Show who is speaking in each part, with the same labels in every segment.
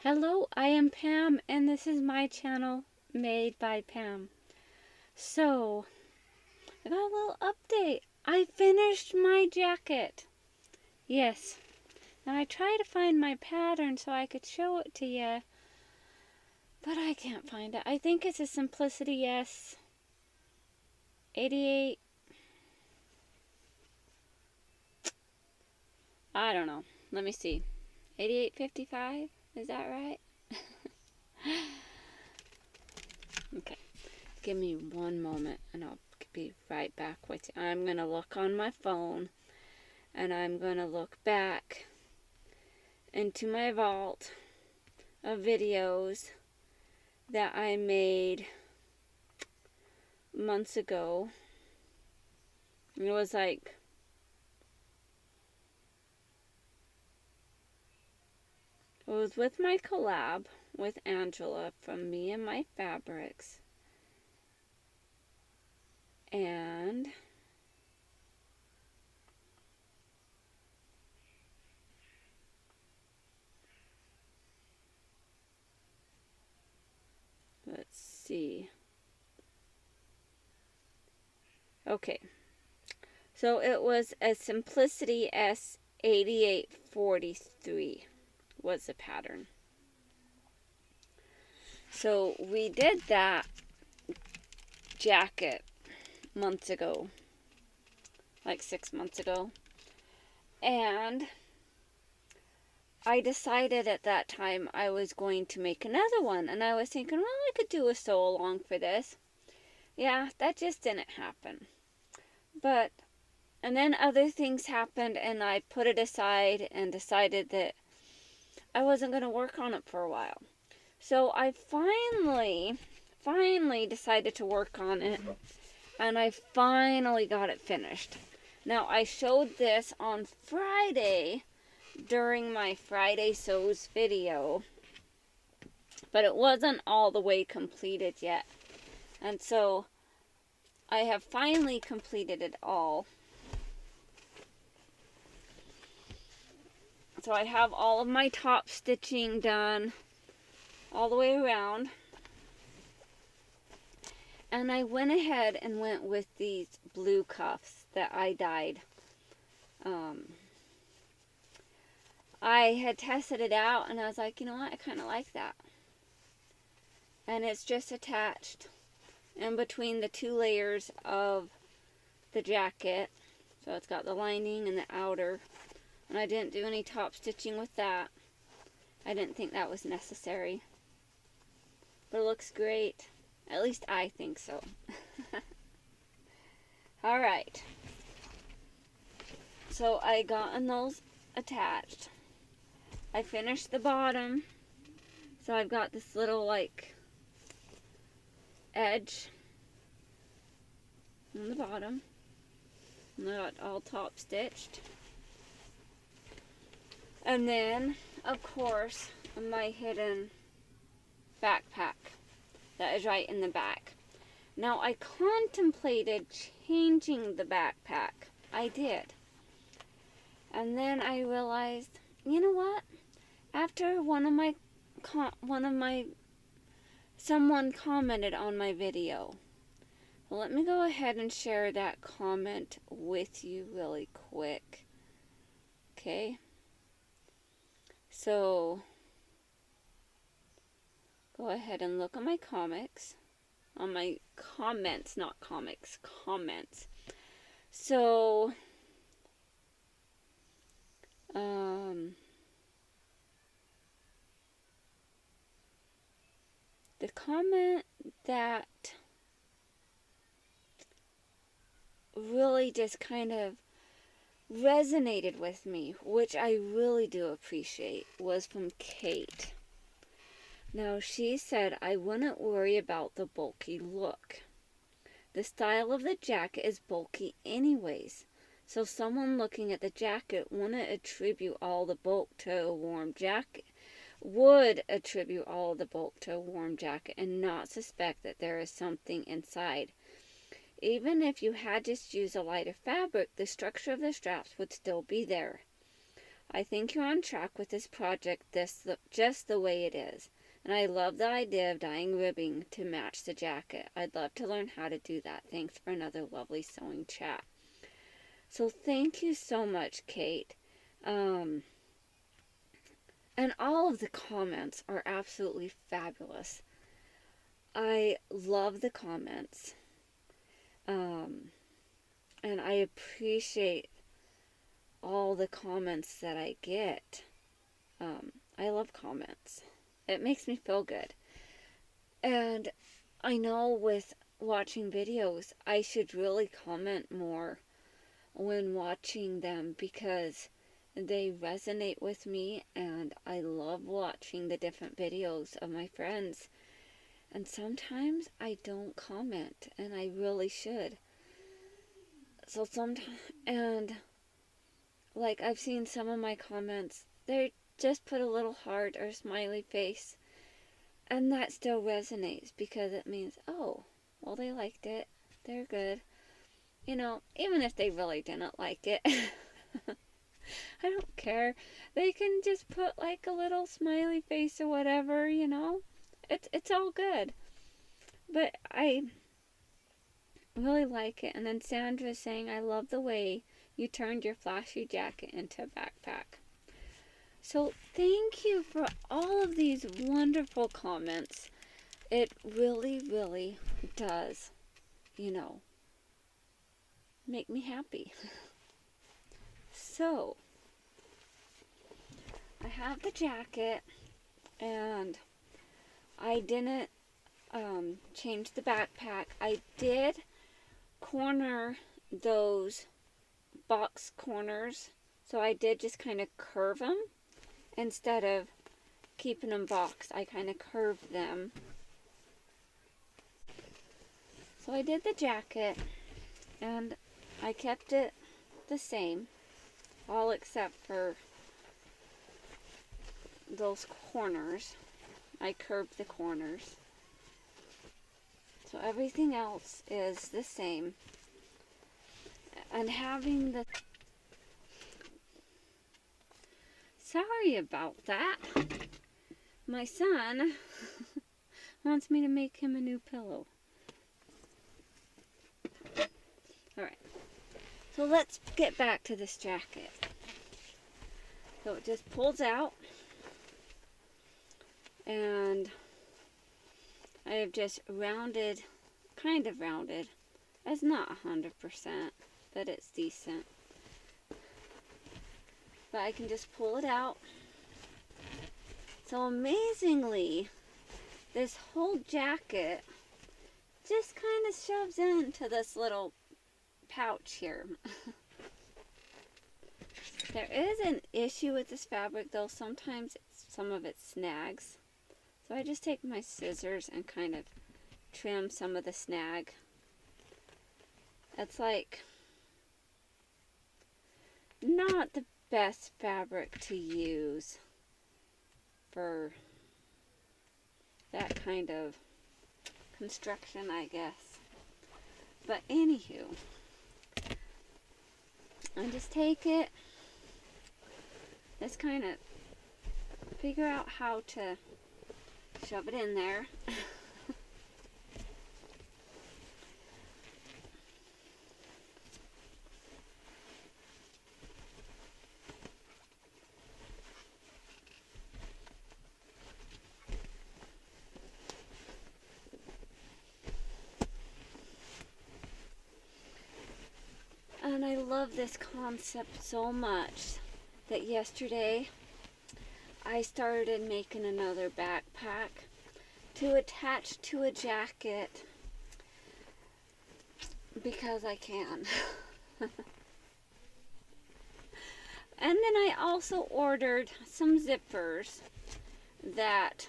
Speaker 1: Hello, I am Pam, and this is my channel, Made by Pam. So, I got a little update. I finished my jacket. Yes. Now, I tried to find my pattern so I could show it to you, but I can't find it. I think it's a Simplicity S88. I don't know. Let me see. 8855? Is that right? Okay. Give me one moment and I'll be right back with you. I'm going to look on my phone and I'm going to look back into my vault of videos that I made months ago. It was like with my collab with Angela from Me and My Fabrics. And let's see. Okay. So it was a Simplicity S8843 was the pattern. So we did that jacket months ago, like 6 months ago, and I decided at that time I was going to make another one, and I was thinking, well, I could do a sew along for this. Yeah, that just didn't happen. And then other things happened, and I put it aside and decided that I wasn't going to work on it for a while. So I finally decided to work on it, and I finally got it finished. Now, I showed this on Friday during my Friday Sews video, but it wasn't all the way completed yet. And so I have finally completed it all. So I have all of my top stitching done all the way around. And I went ahead and went with these blue cuffs that I dyed. I had tested it out and I was like, you know what, I kind of like that. And it's just attached in between the two layers of the jacket. So it's got the lining and the outer. And I didn't do any top stitching with that. I didn't think that was necessary. But it looks great. At least I think so. Alright. So I got those attached. I finished the bottom. So I've got this little like edge on the bottom. And I got all top stitched. And then, of course, my hidden backpack that is right in the back. Now, I contemplated changing the backpack. I did. And then I realized, you know what? After someone commented on my video. Well, let me go ahead and share that comment with you really quick. Okay? So, go ahead and look at my comics. On my comments, not comics, comments. So, the comment that really just kind of resonated with me, which I really do appreciate, was from Kate. Now, she said, I wouldn't worry about the bulky look. The style of the jacket is bulky anyways, so someone looking at the jacket wouldn't attribute all the bulk to a warm jacket, and not suspect that there is something inside. Even if you had just used a lighter fabric, the structure of the straps would still be there. I think you're on track with this project just the way it is. And I love the idea of dyeing ribbing to match the jacket. I'd love to learn how to do that. Thanks for another lovely sewing chat. So thank you so much, Kate. And all of the comments are absolutely fabulous. I love the comments. And I appreciate all the comments that I get. I love comments. It makes me feel good. And I know with watching videos, I should really comment more when watching them because they resonate with me, and I love watching the different videos of my friends. And sometimes I don't comment, and I really should. So sometimes, and like I've seen some of my comments, they just put a little heart or smiley face, and that still resonates because it means, oh, well, they liked it, they're good. You know, even if they really didn't like it, I don't care. They can just put like a little smiley face or whatever, you know. It's all good. But I really like it. And then Sandra's saying, I love the way you turned your flashy jacket into a backpack. So thank you for all of these wonderful comments. It really, really does, you know, make me happy. So, I have the jacket, and I didn't change the backpack. I did corner those box corners, so I did just kind of curve them instead of keeping them boxed. I kind of curved them. So I did the jacket, and I kept it the same, all except for those corners. I curved the corners. So everything else is the same. And having the... Sorry about that. My son wants me to make him a new pillow. Alright. So let's get back to this jacket. So it just pulls out. And I have just rounded, kind of rounded. It's not 100%, but it's decent. But I can just pull it out. So amazingly, this whole jacket just kind of shoves into this little pouch here. There is an issue with this fabric though. Sometimes some of it snags. So I just take my scissors and kind of trim some of the snag. It's like not the best fabric to use for that kind of construction, I guess. But anywho, I just take it, just kind of figure out how to shove it in there. And I love this concept so much that yesterday I started making another backpack to attach to a jacket because I can. And then I also ordered some zippers that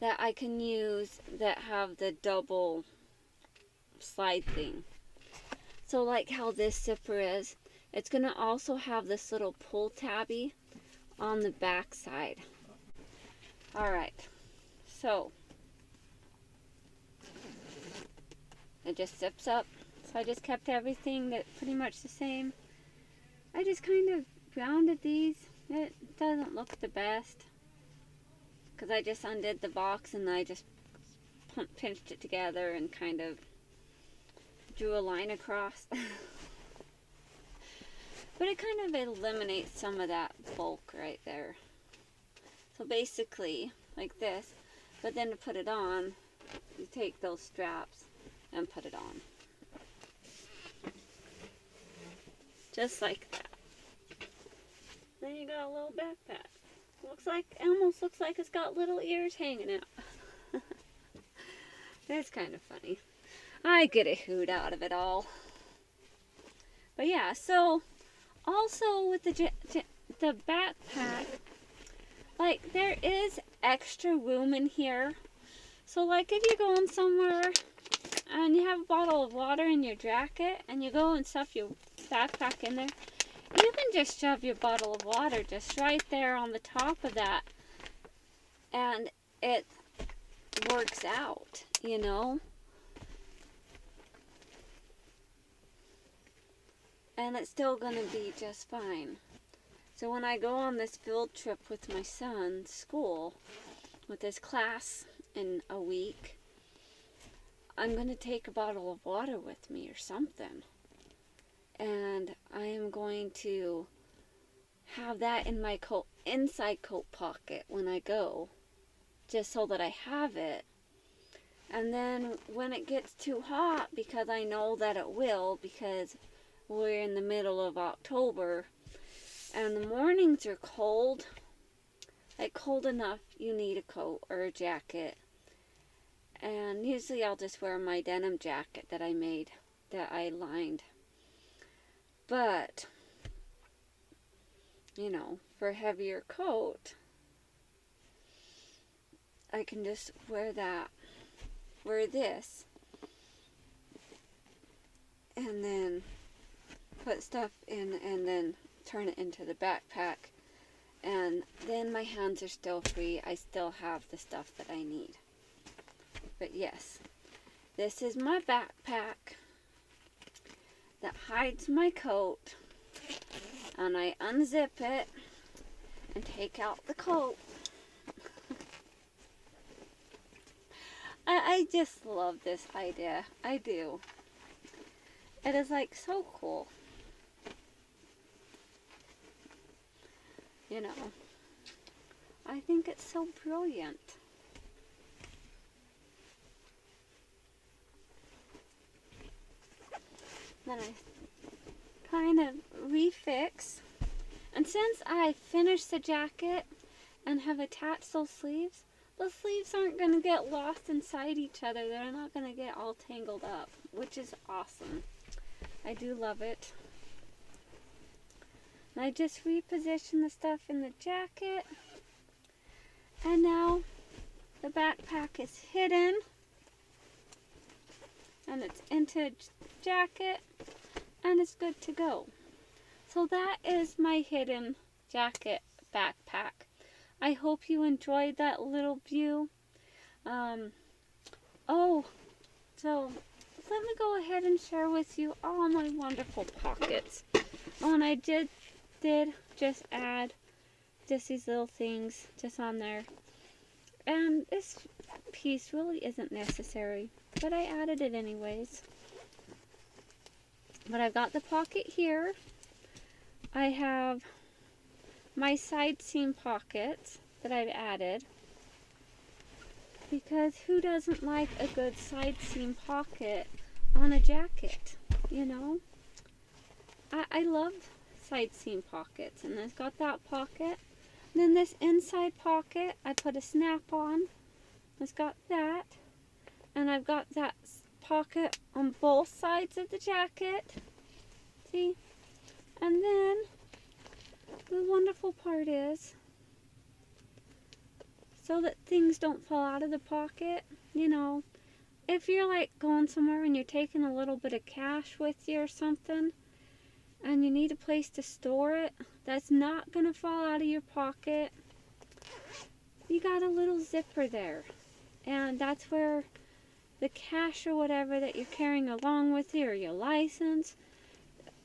Speaker 1: I can use that have the double slide thing. So like how this zipper is, it's going to also have this little pull tabby on the back side. Alright, so it just zips up. So So I just kept everything that pretty much the same. I just kind of rounded these. It doesn't look the best because I just undid the box and I just pinched it together and kind of drew a line across. But it kind of eliminates some of that bulk right there. So basically, like this, but then to put it on, you take those straps and put it on. Just like that. Then you got a little backpack. Almost looks like it's got little ears hanging out. That's kind of funny. I get a hoot out of it all. But yeah, so also with the backpack, like there is extra room in here. So like if you're going somewhere and you have a bottle of water in your jacket and you go and stuff your backpack in there, you can just shove your bottle of water just right there on the top of that and it works out, you know. And it's still gonna be just fine. So when I go on this field trip with my son's school, with his class in a week, I'm gonna take a bottle of water with me or something. And I am going to have that in my inside coat pocket when I go, just so that I have it. And then when it gets too hot, because I know that it will, because we're in the middle of October and the mornings are cold, like cold enough you need a coat or a jacket. And usually I'll just wear my denim jacket that I made, that I lined. But, you know, for a heavier coat, I can just wear this, and then put stuff in and then turn it into the backpack, and then my hands are still free. I still have the stuff that I need. But yes, this is my backpack that hides my coat, and I unzip it and take out the coat. I just love this idea. I do. It is like so cool. You know, I think it's so brilliant. Then I kind of refix. And since I finished the jacket and have attached those sleeves aren't going to get lost inside each other. They're not going to get all tangled up, which is awesome. I do love it. And I just repositioned the stuff in the jacket. And now the backpack is hidden. And it's into jacket. And it's good to go. So that is my hidden jacket backpack. I hope you enjoyed that little view. So let me go ahead and share with you all my wonderful pockets. Oh, and I did just add just these little things just on there. And this piece really isn't necessary, but I added it anyways. But I've got the pocket here. I have my side seam pockets that I've added, because who doesn't like a good side seam pocket on a jacket, you know? I love side seam pockets, and it's got that pocket. And then this inside pocket, I put a snap on. It's got that, and I've got that pocket on both sides of the jacket. See? And then the wonderful part is, so that things don't fall out of the pocket, you know, if you're like going somewhere and you're taking a little bit of cash with you or something, and you need a place to store it that's not going to fall out of your pocket, you got a little zipper there. And that's where the cash or whatever that you're carrying along with you, or your license,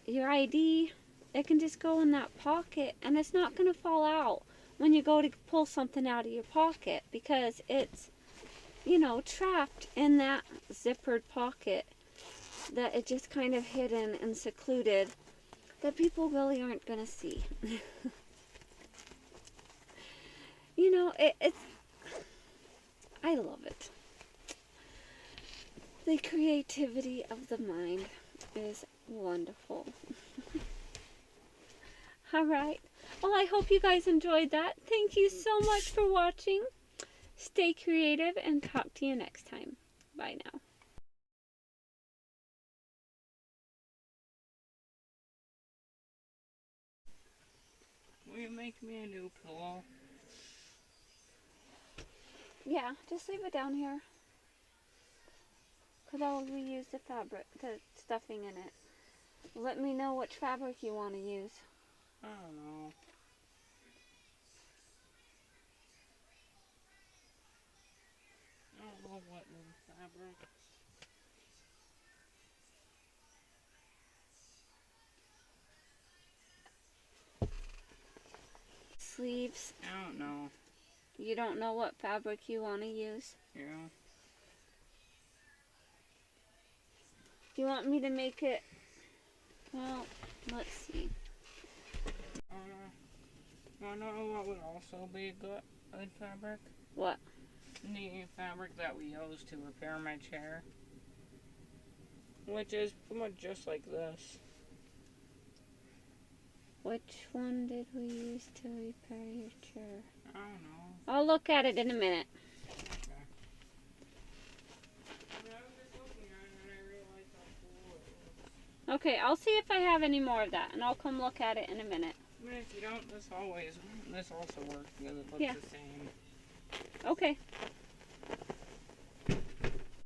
Speaker 1: your ID, it can just go in that pocket and it's not going to fall out when you go to pull something out of your pocket, because it's, you know, trapped in that zippered pocket, that it's just kind of hidden and secluded, that people really aren't going to see. You know, it's, I love it. The creativity of the mind is wonderful. Alright, well, I hope you guys enjoyed that. Thank you so much for watching. Stay creative and talk to you next time. Bye now.
Speaker 2: Will you make me a new pillow?
Speaker 1: Yeah, just leave it down here, because I'll reuse the fabric, the stuffing in it. Let me know which fabric you want to use.
Speaker 2: I don't know. I don't know what new fabric.
Speaker 1: Sleeves.
Speaker 2: I don't know.
Speaker 1: You don't know what fabric you want to use?
Speaker 2: Yeah.
Speaker 1: You want me to make it, well, let's see.
Speaker 2: I know what would also be a good fabric?
Speaker 1: What?
Speaker 2: The fabric that we use to repair my chair. Which is pretty much just like this.
Speaker 1: Which one did we use to repair your chair?
Speaker 2: I don't know.
Speaker 1: I'll look at it in a minute.
Speaker 2: Okay. I was just looking at it and I realized how cool it was.
Speaker 1: Okay, I'll see if I have any more of that, and I'll come look at it in a minute.
Speaker 2: I mean, if you don't, this also works because it looks
Speaker 1: Yeah.
Speaker 2: the same.
Speaker 1: Okay.